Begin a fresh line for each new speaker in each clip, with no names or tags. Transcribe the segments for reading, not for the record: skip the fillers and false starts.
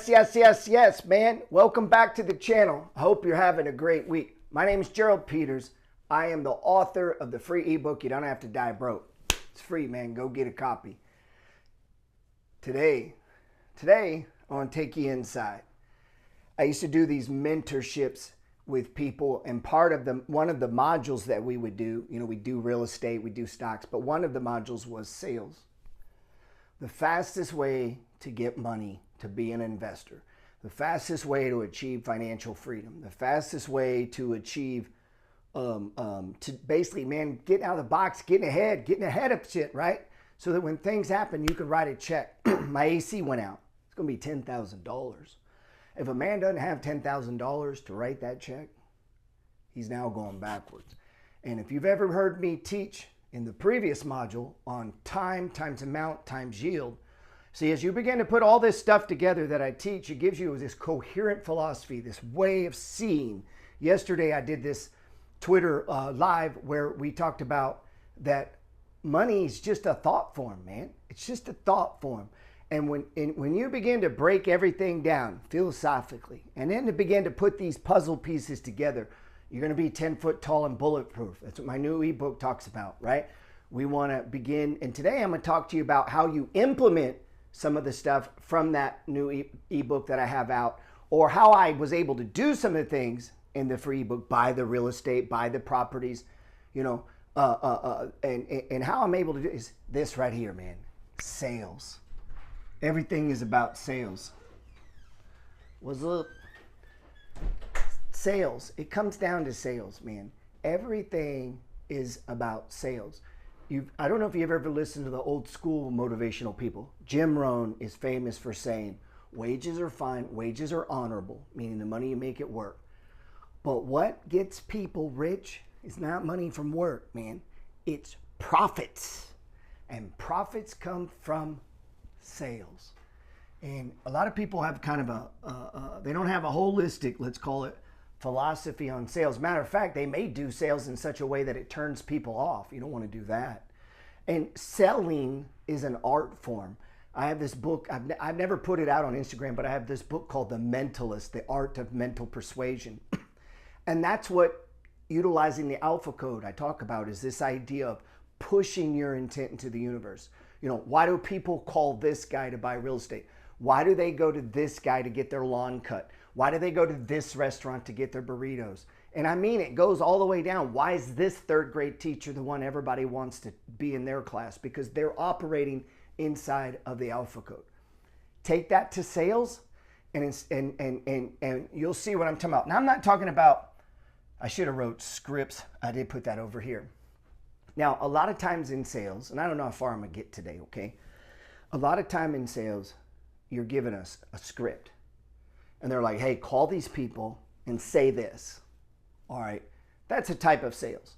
Yes, man. Welcome back to the channel. I hope you're having a great week. My name is Gerald Peters. I am the author of the free ebook, You Don't Have to Die Broke. It's free, man. Go get a copy. Today, I want to take you inside. I used to do these mentorships with people, and one of the modules that we would do, we do real estate, we do stocks, but one of the modules was sales. The fastest way to get money, to be an investor, the fastest way to achieve financial freedom, the fastest way to achieve, to basically, man, getting out of the box, getting ahead of shit, right? So that when things happen, you can write a check. My AC went out. It's going to be $10,000. If a man doesn't have $10,000 to write that check, he's now going backwards. And if you've ever heard me teach in the previous module on time times amount times yield, see, as you begin to put all this stuff together that I teach, it gives you this coherent philosophy, this way of seeing. Yesterday, I did this Twitter live where we talked about that money is just a thought form, man. It's just a thought form. And when you begin to break everything down philosophically, and then to begin to put these puzzle pieces together, you're going to be 10 foot tall and bulletproof. That's what my new ebook talks about, right? We want to begin, and today I'm going to talk to you about how you implement some of the stuff from that new ebook that I have out, or how I was able to do some of the things in the free ebook, buy the real estate, buy the properties, and how I'm able to do is this right here, man. Sales. Everything is about sales. What's up? Sales. It comes down to sales, man. Everything is about sales. I don't know if you've ever listened to the old school motivational people. Jim Rohn is famous for saying, wages are fine, wages are honorable, meaning the money you make at work. But what gets people rich is not money from work, man. It's profits. And profits come from sales. And a lot of people have kind of they don't have a holistic, let's call it, philosophy on sales. Matter of fact, they may do sales in such a way that it turns people off. You don't want to do that. And selling is an art form. I have this book, I've never put it out on Instagram, but I have this book called The Mentalist, The Art of Mental Persuasion. And that's what utilizing the alpha code I talk about, is this idea of pushing your intent into the universe. Why do people call this guy to buy real estate? Why do they go to this guy to get their lawn cut? Why do they go to this restaurant to get their burritos? And I mean, it goes all the way down. Why is this third grade teacher the one everybody wants to be in their class? Because they're operating inside of the alpha code. Take that to sales, and you'll see what I'm talking about. Now, I'm not talking about, I should have wrote scripts. I did put that over here. Now, a lot of times in sales, and I don't know how far I'm going to get today, okay? A lot of time in sales, you're giving us a script. And they're like, hey, call these people and say this. All right, that's a type of sales.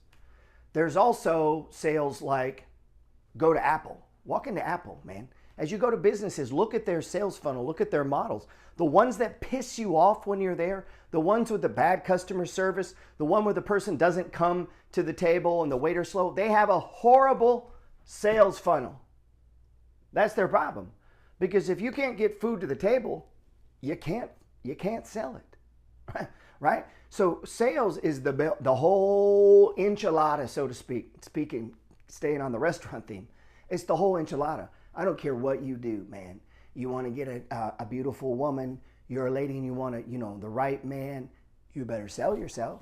There's also sales like go to Apple. Walk into Apple, man. As you go to businesses, look at their sales funnel, look at their models. The ones that piss you off when you're there, the ones with the bad customer service, the one where the person doesn't come to the table and the waiter's slow, they have a horrible sales funnel. That's their problem. Because if you can't get food to the table, you can't sell it, right? So sales is the whole enchilada, so to speak. Staying on the restaurant theme, it's the whole enchilada. I don't care what you do, man. You want to get a beautiful woman, you're a lady and you want to, the right man, you better sell yourself.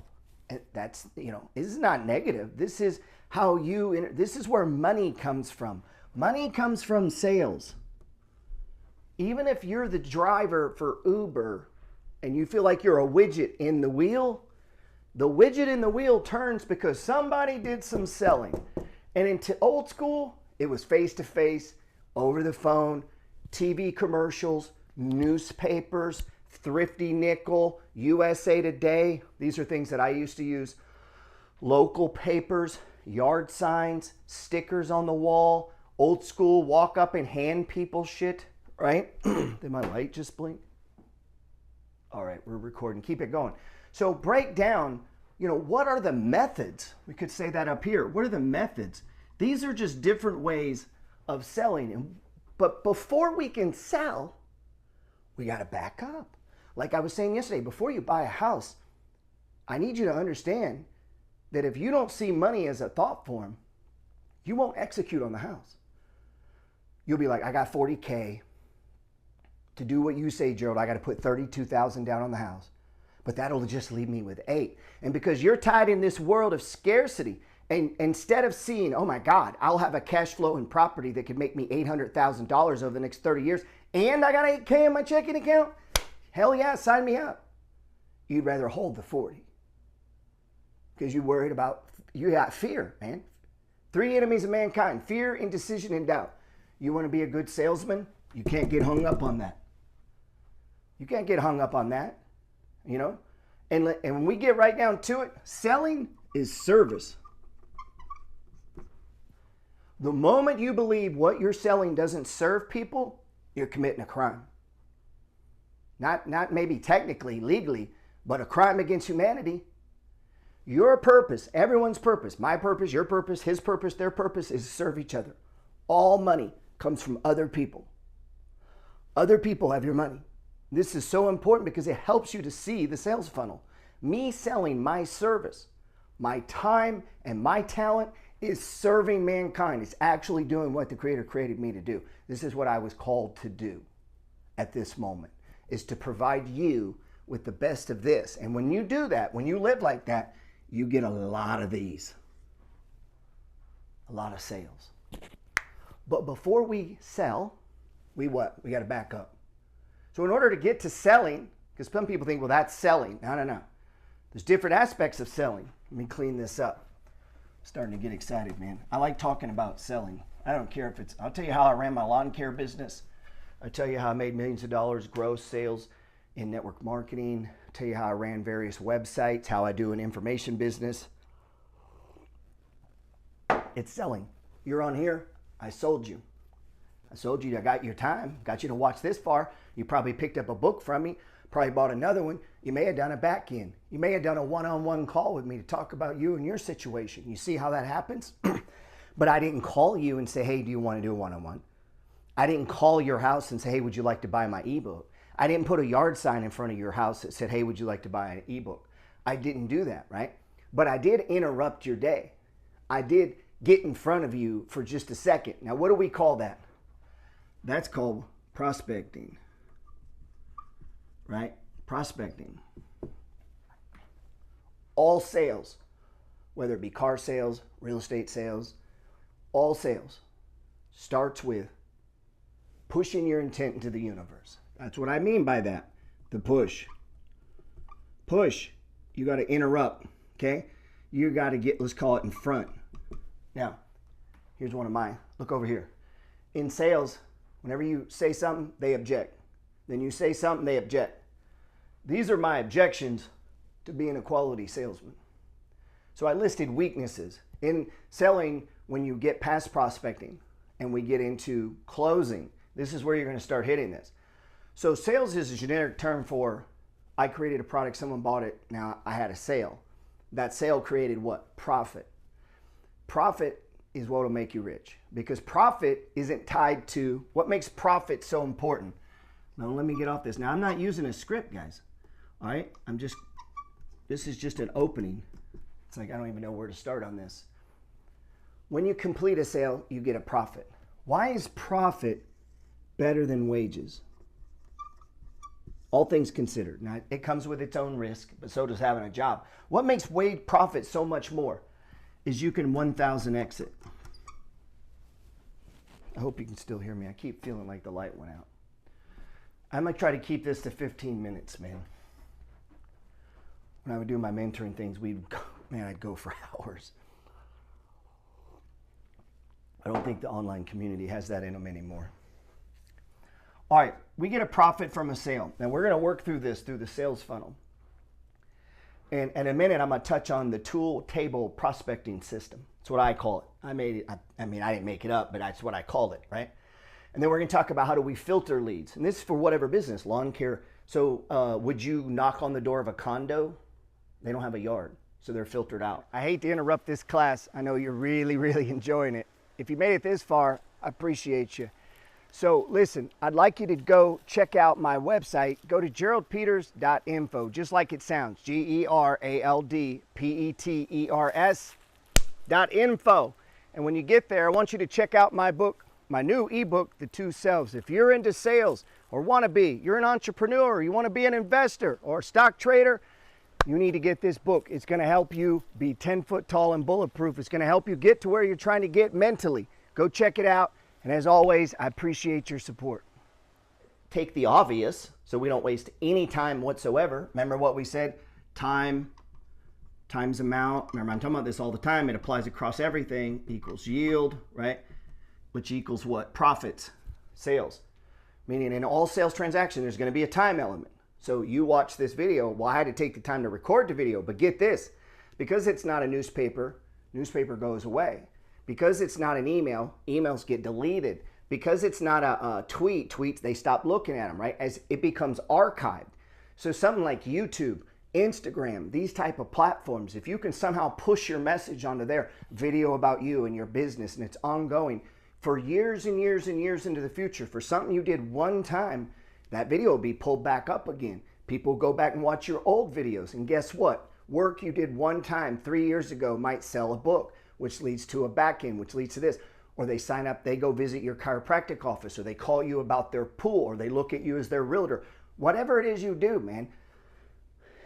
And that's, this is not negative. This is how this is where money comes from. Money comes from sales. Even if you're the driver for Uber and you feel like you're a widget in the widget in the wheel turns because somebody did some selling. And into old school, it was face-to-face, over the phone, TV commercials, newspapers, Thrifty Nickel, USA Today. These are things that I used to use. Local papers, yard signs, stickers on the wall, old school, walk up and hand people shit, right? Did my light just blink? All right, we're recording. Keep it going. So break down, what are the methods? We could say that up here. What are the methods? These are just different ways of selling. But before we can sell, We got to back up. Like I was saying yesterday, before you buy a house, I need you to understand that if you don't see money as a thought form, you won't execute on the house. You'll be like, I got 40K. To do what you say, Gerald, I got to put 32,000 down on the house. But that'll just leave me with 8. And because you're tied in this world of scarcity, and instead of seeing, oh my God, I'll have a cash flow in property that could make me $800,000 over the next 30 years, and I got 8K in my checking account, hell yeah, sign me up. You'd rather hold the 40 because you're worried about, you got fear, man. 3 enemies of mankind: fear, indecision, and doubt. You want to be a good salesman? You can't get hung up on that. You can't get hung up on that, you know? And when we get right down to it, selling is service. The moment you believe what you're selling doesn't serve people, you're committing a crime. Not maybe technically, legally, but a crime against humanity. Your purpose, everyone's purpose, my purpose, your purpose, his purpose, their purpose is to serve each other. All money comes from other people. Other people have your money. This is so important because it helps you to see the sales funnel. Me selling my service, my time, and my talent is serving mankind. It's actually doing what the Creator created me to do. This is what I was called to do at this moment, is to provide you with the best of this. And when you do that, when you live like that, you get a lot of these. A lot of sales. But before we sell, we what? We got to back up. So in order to get to selling, because some people think, well, that's selling. No. There's different aspects of selling. Let me clean this up. I'm starting to get excited, man. I like talking about selling. I don't care if it's, I'll tell you how I ran my lawn care business. I'll tell you how I made millions of dollars gross sales in network marketing. I'll tell you how I ran various websites, how I do an information business. It's selling. You're on here. I sold you. I sold you. I got your time. Got you to watch this far. You probably picked up a book from me. Probably bought another one. You may have done a back end. You may have done a one-on-one call with me to talk about you and your situation. You see how that happens? But I didn't call you and say, hey, do you want to do a one-on-one? I didn't call your house and say, hey, would you like to buy my ebook? I didn't put a yard sign in front of your house that said, hey, would you like to buy an ebook? I didn't do that, right? But I did interrupt your day. I did get in front of you for just a second. Now, what do we call that? That's called prospecting, right? Prospecting. All sales, whether it be car sales, real estate sales, all sales starts with pushing your intent into the universe. That's what I mean by that. The push. Push. You got to interrupt, okay? You got to get, let's call it in front. Now, here's one of mine. Look over here. In sales, whenever you say something, they object. Then you say something, they object. These are my objections to being a quality salesman. So I listed weaknesses. In selling, when you get past prospecting and we get into closing, this is where you're going to start hitting this. So sales is a generic term for, I created a product, someone bought it, now I had a sale. That sale created what? Profit. Profit is what will make you rich, because profit isn't tied to, what makes profit so important? Now let me get off this. Now I'm not using a script, guys. All right, this is just an opening. It's like I don't even know where to start on this. When you complete a sale, you get a profit. Why is profit better than wages? All things considered. Now it comes with its own risk, but so does having a job. What makes wage profit so much more is you can 1,000x it. I hope you can still hear me. I keep feeling like the light went out. I'm going to try to keep this to 15 minutes, man. When I would do my mentoring things, I'd go for hours. I don't think the online community has that in them anymore. All right, we get a profit from a sale. Now we're going to work through this through the sales funnel. And in a minute, I'm going to touch on the tool table prospecting system. That's what I call it. I made it. I didn't make it up, but that's what I called it, right? And then we're going to talk about how do we filter leads. And this is for whatever business, lawn care. So would you knock on the door of a condo? They don't have a yard, so they're filtered out. I hate to interrupt this class. I know you're really, really enjoying it. If you made it this far, I appreciate you. So listen, I'd like you to go check out my website. Go to geraldpeters.info, just like it sounds, GeraldPeters.info. And when you get there, I want you to check out my book, my new ebook, The Two Selves. If you're into sales or want to be, you're an entrepreneur, you want to be an investor or a stock trader, you need to get this book. It's going to help you be 10 foot tall and bulletproof. It's going to help you get to where you're trying to get mentally. Go check it out. And as always, I appreciate your support. Take the obvious so we don't waste any time whatsoever. Remember what we said? Time times amount. Remember, I'm talking about this all the time. It applies across everything. Equals yield, right? Which equals what? Profits, sales. Meaning in all sales transactions, there's going to be a time element. So you watch this video. Well, I had to take the time to record the video. But get this. Because it's not a newspaper goes away. Because it's not an email, emails get deleted. Because it's not a tweets, they stop looking at them, right? As it becomes archived. So something like YouTube, Instagram, these type of platforms, if you can somehow push your message onto their video about you and your business, and it's ongoing for years and years and years into the future, for something you did one time, that video will be pulled back up again. People go back and watch your old videos, and guess what? Work you did one time 3 years ago might sell a book, which leads to a back end, which leads to this. Or they sign up, they go visit your chiropractic office, or they call you about their pool, or they look at you as their realtor. Whatever it is you do, man,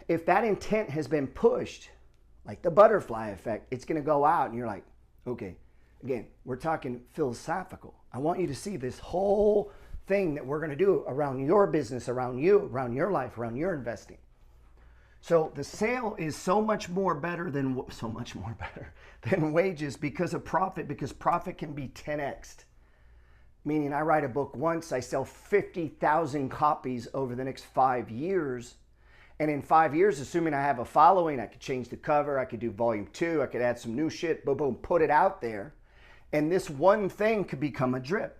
if that intent has been pushed, like the butterfly effect, it's going to go out and you're like, okay, again, we're talking philosophical. I want you to see this whole thing that we're going to do around your business, around you, around your life, around your investing. So the sale is so much more better than wages because of profit, because profit can be 10x'd. Meaning I write a book once, I sell 50,000 copies over the next 5 years. And in 5 years, assuming I have a following, I could change the cover, I could do volume 2, I could add some new shit, boom, boom, put it out there. And this one thing could become a drip.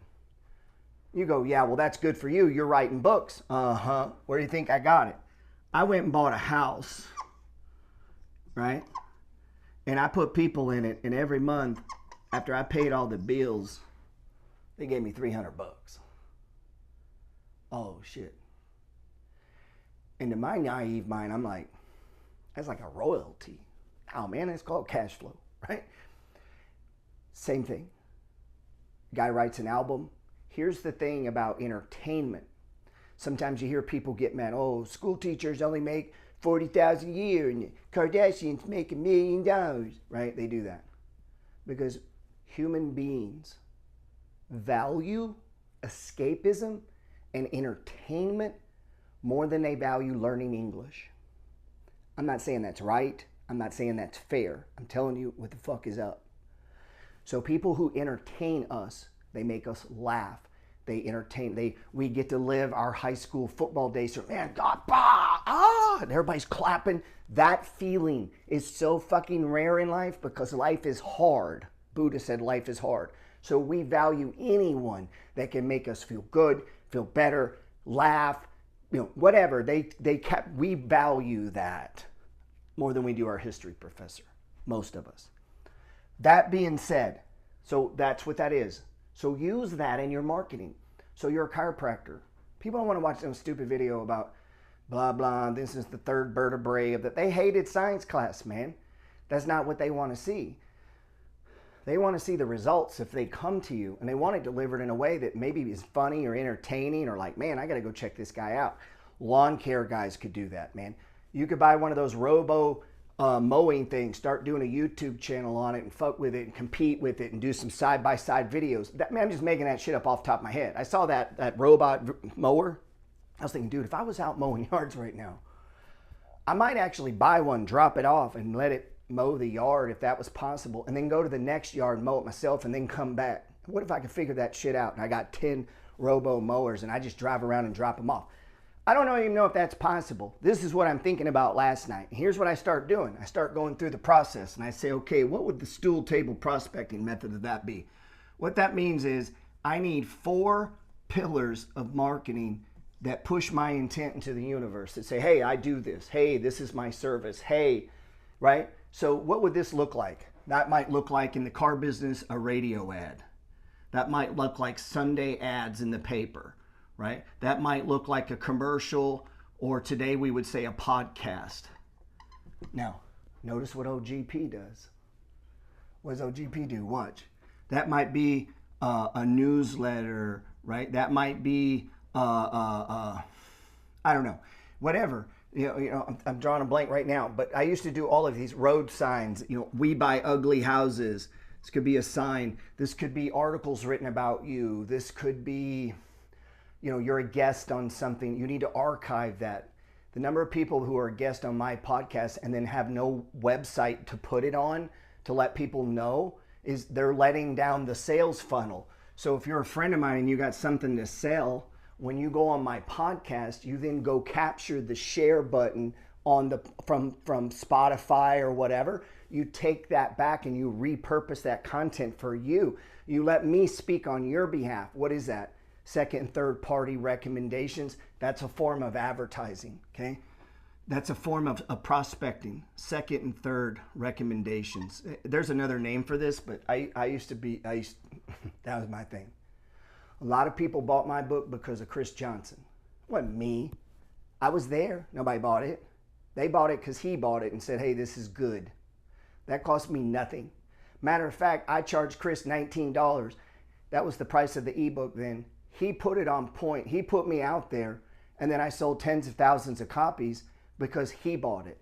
You go, yeah, well, that's good for you. You're writing books. Uh-huh. Where do you think I got it? I went and bought a house, right? And I put people in it, and every month after I paid all the bills, they gave me $300. Oh, shit. And to my naive mind, I'm like, that's like a royalty. Oh, man, it's called cash flow, right? Same thing. Guy writes an album. Here's the thing about entertainment. Sometimes you hear people get mad. Oh, school teachers only make $40,000 a year and Kardashians make $1 million, right? They do that because human beings value escapism and entertainment more than they value learning English. I'm not saying that's right. I'm not saying that's fair. I'm telling you what the fuck is up. So people who entertain us, they make us laugh. They entertain, we get to live our high school football days. So, man, God, bah, ah, and everybody's clapping. That feeling is so fucking rare in life because life is hard. Buddha said life is hard. So we value anyone that can make us feel good, feel better, laugh, whatever. We value that more than we do our history professor, most of us. That being said, so that's what that is. So use that in your marketing. So you're a chiropractor. People don't want to watch some stupid video about blah, blah, this is the third vertebrae of that. They hated science class, man. That's not what they want to see. They want to see the results if they come to you, and they want it delivered in a way that maybe is funny or entertaining or like, man, I got to go check this guy out. Lawn care guys could do that, man. You could buy one of those robo mowing things, start doing a YouTube channel on it and fuck with it and compete with it and do some side-by-side videos. Man, I'm just making that shit up off the top of my head. I saw that robot mower. I was thinking, dude, if I was out mowing yards right now, I might actually buy one, drop it off, and let it mow the yard if that was possible, and then go to the next yard and mow it myself and then come back. What if I could figure that shit out and I got 10 robo mowers and I just drive around and drop them off? I don't even know if that's possible. This is what I'm thinking about last night. Here's what I start doing. I start going through the process and I say, okay, what would the stool table prospecting method of that be? What that means is I need 4 pillars of marketing that push my intent into the universe, that say, hey, I do this. Hey, this is my service. Hey, right? So what would this look like? That might look like in the car business, a radio ad. That might look like Sunday ads in the paper, right? That might look like a commercial, or today we would say a podcast. Now, notice what OGP does. What does OGP do? Watch. That might be a newsletter, right? That might be, I don't know, whatever. I'm drawing a blank right now, but I used to do all of these road signs. We buy ugly houses. This could be a sign. This could be articles written about you. This could be, you're a guest on something. You need to archive that. The number of people who are a guest on my podcast and then have no website to put it on to let people know is they're letting down the sales funnel. So if you're a friend of mine and you got something to sell, when you go on my podcast, you then go capture the share button on from Spotify or whatever. You take that back and you repurpose that content for you. You let me speak on your behalf. What is that? Second and third party recommendations. That's a form of advertising, okay? That's a form of prospecting. Second and third recommendations. There's another name for this, but that was my thing. A lot of people bought my book because of Chris Johnson. It wasn't me. I was there. Nobody bought it. They bought it because he bought it and said, hey, this is good. That cost me nothing. Matter of fact, I charged Chris $19. That was the price of the ebook then. He put it on point. He put me out there, and then I sold tens of thousands of copies because he bought it.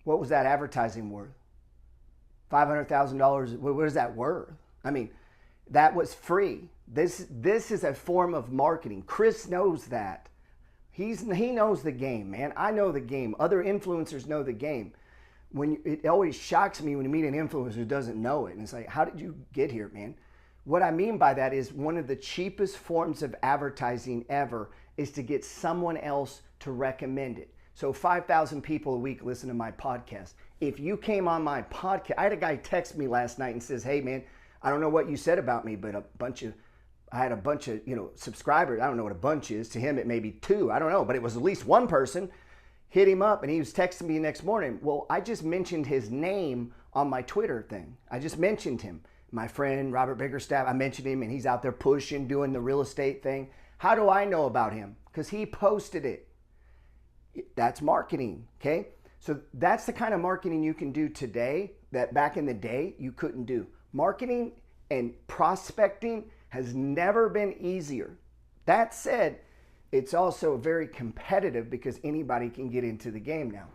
What was that advertising worth? $500,000. What is that worth? I mean, that was free. This is a form of marketing. Chris knows that. He knows the game, man. I know the game. Other influencers know the game. It always shocks me when you meet an influencer who doesn't know it. And it's like, how did you get here, man? What I mean by that is one of the cheapest forms of advertising ever is to get someone else to recommend it. So 5,000 people a week listen to my podcast. If you came on my podcast, I had a guy text me last night and says, hey, man, I don't know what you said about me, but I had a bunch of, subscribers. I don't know what a bunch is. To him, it may be 2. I don't know, but it was at least one person. Hit him up and he was texting me the next morning. Well, I just mentioned his name on my Twitter thing. I just mentioned him. My friend, Robert Biggerstaff, I mentioned him and he's out there pushing, doing the real estate thing. How do I know about him? Because he posted it. That's marketing, okay? So that's the kind of marketing you can do today that back in the day you couldn't do. Marketing and prospecting has never been easier. That said, it's also very competitive because anybody can get into the game now.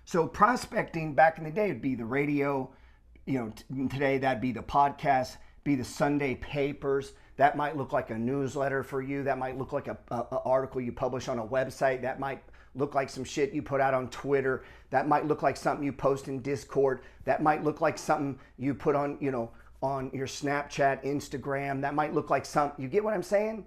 So prospecting back in the day would be the radio, today that'd be the podcast, be the Sunday papers. That might look like a newsletter for you. That might look like an article you publish on a website. That might look like some shit you put out on Twitter. That might look like something you post in Discord. That might look like something you put on, on your Snapchat, Instagram. That might look like something, you get what I'm saying?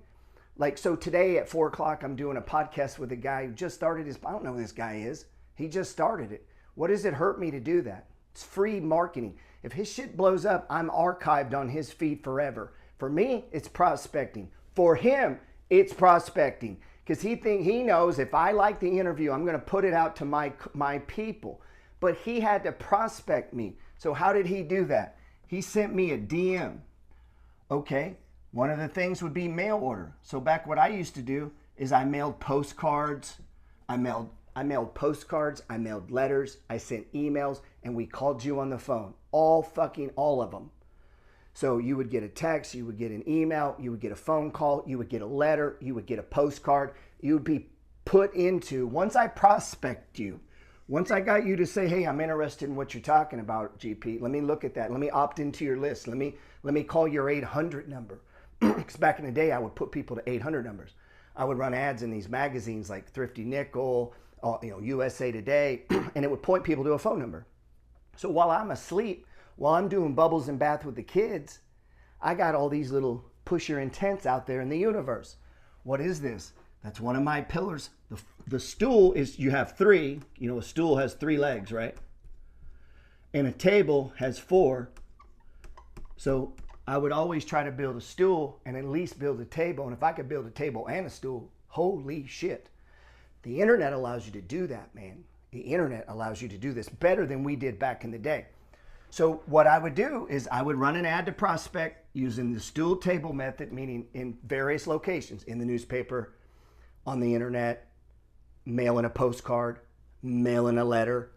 Like, so today at 4 o'clock, I'm doing a podcast with a guy who just started I don't know who this guy is. He just started it. What does it hurt me to do that? It's free marketing. If his shit blows up, I'm archived on his feed forever. For me, it's prospecting. For him, it's prospecting. Because he knows if I like the interview, I'm going to put it out to my people. But he had to prospect me. So how did he do that? He sent me a DM. Okay, one of the things would be mail order. So back what I used to do is I mailed postcards. I mailed postcards. I mailed letters. I sent emails, and we called you on the phone. All of them. So you would get a text, you would get an email, you would get a phone call, you would get a letter, you would get a postcard. You would be put into, once I prospect you, once I got you to say, hey, I'm interested in what you're talking about, GP, let me look at that. Let me opt into your list. Let me call your 800 number. Because back in the day, I would put people to 800 numbers. I would run ads in these magazines like Thrifty Nickel, USA Today, and it would point people to a phone number. So while I'm asleep, while I'm doing bubbles and bath with the kids, I got all these little push your intents out there in the universe. What is this? That's one of my pillars. The stool is, you have 3. A stool has 3 legs, right? And a table has 4. So I would always try to build a stool and at least build a table. And if I could build a table and a stool, holy shit. The internet allows you to do that, man. The internet allows you to do this better than we did back in the day. So what I would do is I would run an ad to prospect using the stool table method, meaning in various locations, in the newspaper, on the internet, mail in a postcard, mail in a letter,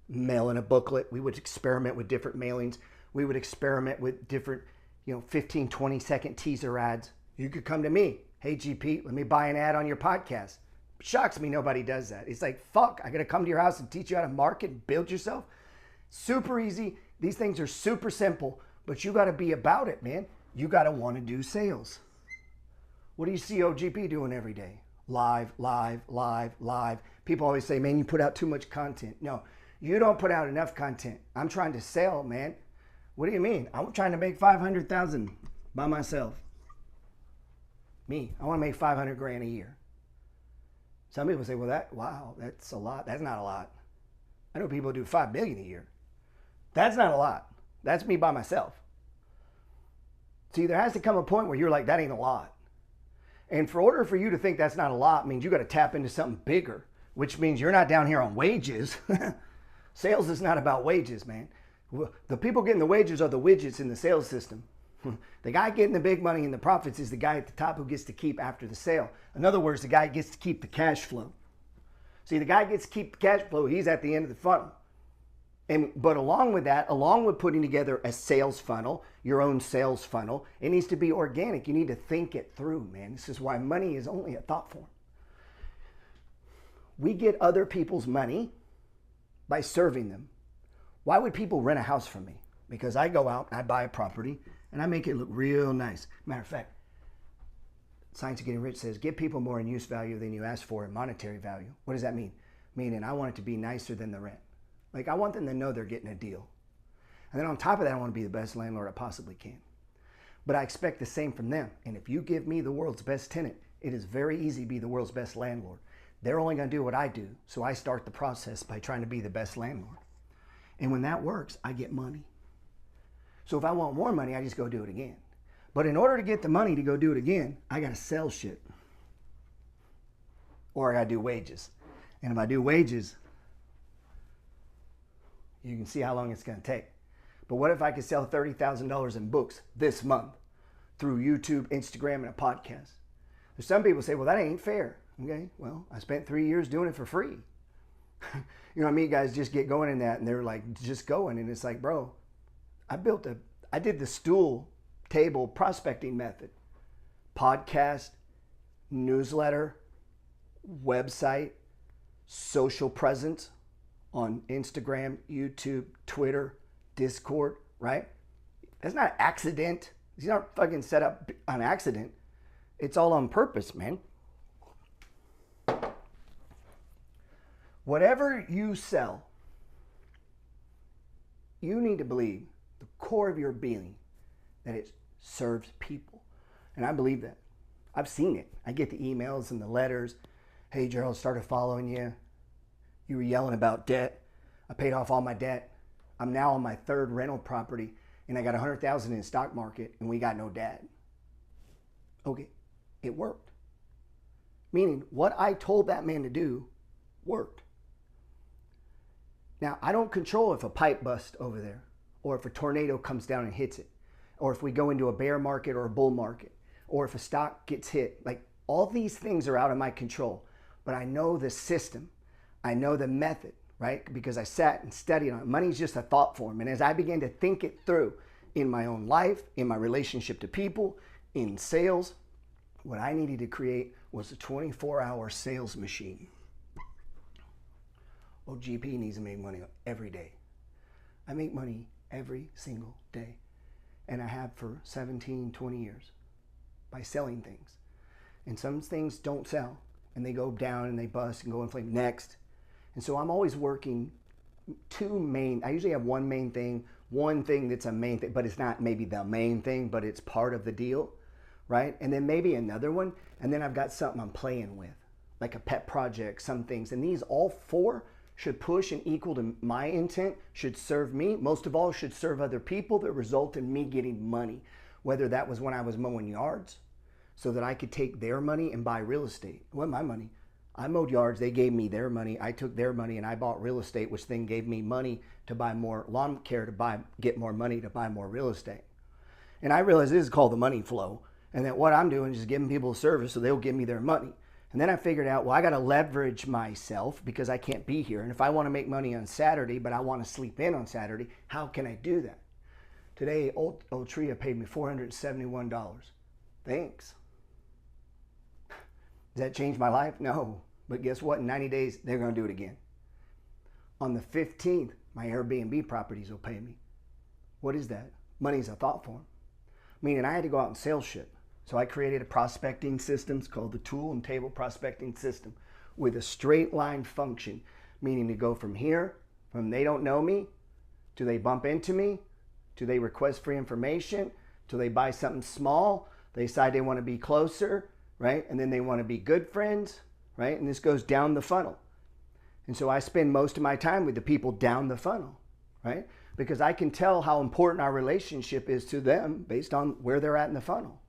mail in a booklet. We would experiment with different mailings. We would experiment with different, 15, 20-second teaser ads. You could come to me. Hey, GP, let me buy an ad on your podcast. Shocks me nobody does that. It's like, fuck, I got to come to your house and teach you how to market and build yourself. Super easy. These things are super simple, but you got to be about it, man. You got to want to do sales. What do you see OGP doing every day? Live, live, live, live. People always say, man, you put out too much content. No, you don't put out enough content. I'm trying to sell, man. What do you mean? I'm trying to make 500,000 by myself. Me, I want to make 500 grand a year. Some people say, well, wow, that's a lot. That's not a lot. I know people do 5 million a year. That's not a lot. That's me by myself. See, there has to come a point where you're like, that ain't a lot. And for order for you to think that's not a lot means you got to tap into something bigger, which means you're not down here on wages. Sales is not about wages, man. The people getting the wages are the widgets in the sales system. The guy getting the big money and the profits is the guy at the top who gets to keep after the sale. In other words, the guy gets to keep the cash flow. See, the guy gets to keep the cash flow. He's at the end of the funnel. But along with that, along with putting together a sales funnel, your own sales funnel, it needs to be organic. You need to think it through, man. This is why money is only a thought form. We get other people's money by serving them. Why would people rent a house from me? Because I go out, I buy a property, and I make it look real nice. Matter of fact, Science of Getting Rich says, give people more in use value than you ask for in monetary value. What does that mean? Meaning I want it to be nicer than the rent. Like I want them to know they're getting a deal. And then on top of that, I want to be the best landlord I possibly can. But I expect the same from them. And if you give me the world's best tenant, it is very easy to be the world's best landlord. They're only going to do what I do. So I start the process by trying to be the best landlord. And when that works, I get money. So if I want more money, I just go do it again. But in order to get the money to go do it again, I got to sell shit. Or I got to do wages. And if I do wages, you can see how long it's going to take. But what if I could sell $30,000 in books this month through YouTube, Instagram, and a podcast? There's some people say, well, that ain't fair. Okay, well, I spent 3 years doing it for free. You know what I mean? Guys just get going in that and they're like, just going. And it's like, bro, I did the stool table prospecting method. Podcast, newsletter, website, social presence on Instagram, YouTube, Twitter, Discord, right? That's not accident. These aren't fucking set up on accident. It's all on purpose, man. Whatever you sell, you need to believe the core of your being that it serves people. And I believe that. I've seen it. I get the emails and the letters. Hey, Gerald, started following you. You were yelling about debt. I paid off all my debt. I'm now on my third rental property and I got 100,000 in the stock market and we got no debt. Okay, it worked. Meaning what I told that man to do worked. Now, I don't control if a pipe busts over there or if a tornado comes down and hits it or if we go into a bear market or a bull market or if a stock gets hit. Like all these things are out of my control, but I know the system. I know the method, right? Because I sat and studied on it. Money's just a thought form. And as I began to think it through in my own life, in my relationship to people, in sales, what I needed to create was a 24-hour sales machine. Oh, GP needs to make money every day. I make money every single day. And I have for 17, 20 years by selling things. And some things don't sell and they go down and they bust and go inflate next. And so I'm always working I usually have one main thing, one thing that's a main thing, but it's not maybe the main thing, but it's part of the deal, right? And then maybe another one. And then I've got something I'm playing with, like a pet project, some things. And these all four should push and equal to my intent, should serve me, most of all should serve other people that result in me getting money. Whether that was when I was mowing yards so that I could take their money and buy real estate. It wasn't my money. I mowed yards. They gave me their money. I took their money and I bought real estate, which then gave me money to buy more lawn care, get more money to buy more real estate. And I realized this is called the money flow, and that what I'm doing is just giving people a service so they'll give me their money. And then I figured out, well, I got to leverage myself because I can't be here. And if I want to make money on Saturday, but I want to sleep in on Saturday, how can I do that? Today, Old Tria paid me $471. Thanks. Does that change my life? No. But guess what? In 90 days, they're going to do it again. On the 15th, my Airbnb properties will pay me. What is that? Money's a thought form. Meaning I had to go out and sales ship. So I created a prospecting system. It's called the tool and table prospecting system with a straight line function, meaning to go from here, from they don't know me, to they bump into me, to they request free information, to they buy something small, they decide they want to be closer, right? And then they want to be good friends, right? And this goes down the funnel. And so I spend most of my time with the people down the funnel, right? Because I can tell how important our relationship is to them based on where they're at in the funnel.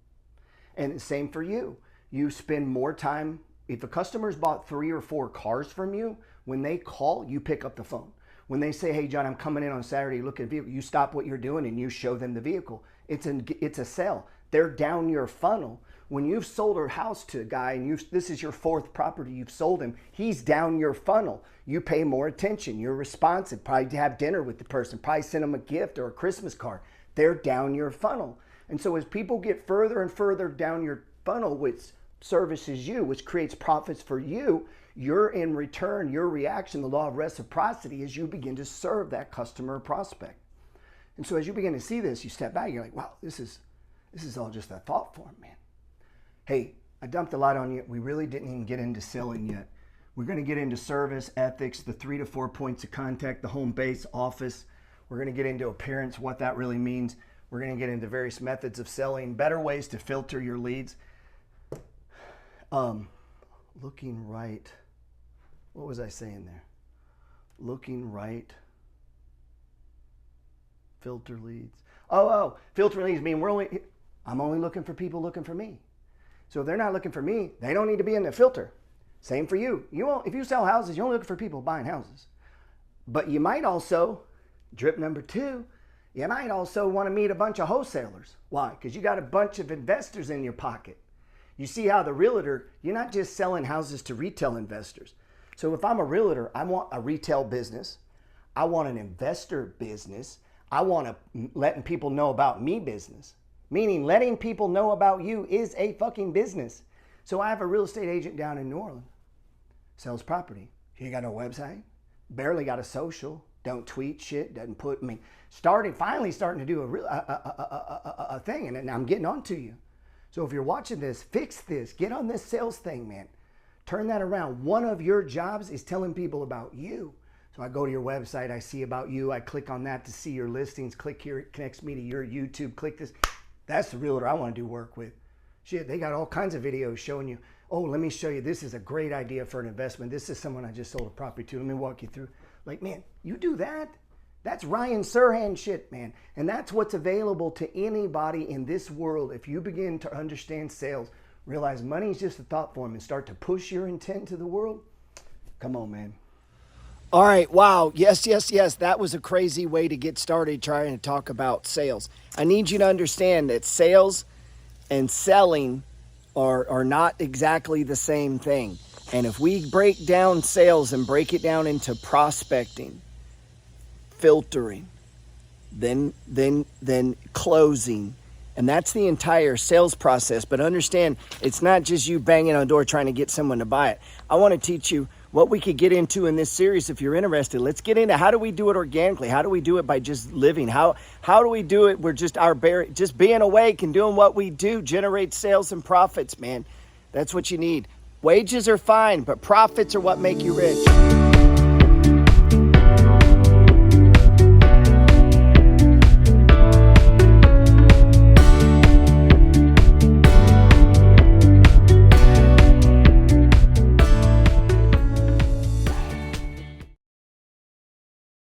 And the same for you. You spend more time, if a customer's bought 3 or 4 cars from you, when they call, you pick up the phone. When they say, hey, John, I'm coming in on Saturday, look at the vehicle, you stop what you're doing and you show them the vehicle. It's a sale. They're down your funnel. When you've sold a house to a guy and this is your 4th property you've sold him, he's down your funnel. You pay more attention. You're responsive. Probably have dinner with the person. Probably send them a gift or a Christmas card. They're down your funnel. And so as people get further and further down your funnel, which services you, which creates profits for you, you're in return, your reaction, the law of reciprocity, is you begin to serve that customer or prospect. And so as you begin to see this, you step back, you're like, wow, this is all just a thought form, man. Hey, I dumped a lot on you. We really didn't even get into selling yet. We're going to get into service, ethics, the 3 to 4 points of contact, the home base, office. We're going to get into appearance, what that really means. We're going to get into various methods of selling, better ways to filter your leads. Looking right. What was I saying there? Looking right. Filter leads. Filter leads mean I'm only looking for people looking for me. So if they're not looking for me, they don't need to be in the filter. Same for you. If you sell houses, you're only looking for people buying houses. But you might also, drip number 2, you might also want to meet a bunch of wholesalers. Why? Because you got a bunch of investors in your pocket. You see how the realtor, you're not just selling houses to retail investors. So if I'm a realtor, I want a retail business. I want an investor business. I want a letting people know about me business. Meaning letting people know about you is a fucking business. So I have a real estate agent down in New Orleans. Sells property. He got no website. Barely got a social. Don't tweet shit. Doesn't put, finally starting to do a thing. And I'm getting on to you. So if you're watching this, fix this. Get on this sales thing, man. Turn that around. One of your jobs is telling people about you. So I go to your website. I see about you. I click on that to see your listings. Click here. It connects me to your YouTube. Click this. That's the realtor I want to do work with. Shit, they got all kinds of videos showing you, oh, let me show you, this is a great idea for an investment. This is someone I just sold a property to. Let me walk you through. Like, man, you do that? That's Ryan Serhant shit, man. And that's what's available to anybody in this world. If you begin to understand sales, realize money is just a thought form, and start to push your intent to the world, come on, man. All right, wow, yes. That was a crazy way to get started trying to talk about sales. I need you to understand that sales and selling are not exactly the same thing. And if we break down sales and break it down into prospecting, filtering, then closing, and that's the entire sales process. But understand, it's not just you banging on a door trying to get someone to buy it. I want to teach you what we could get into in this series. If you're interested, let's get into how do we do it organically? How do we do it by just living? How do we do it? We're just being awake and doing what we do generates sales and profits, man. That's what you need. Wages are fine, but profits are what make you rich.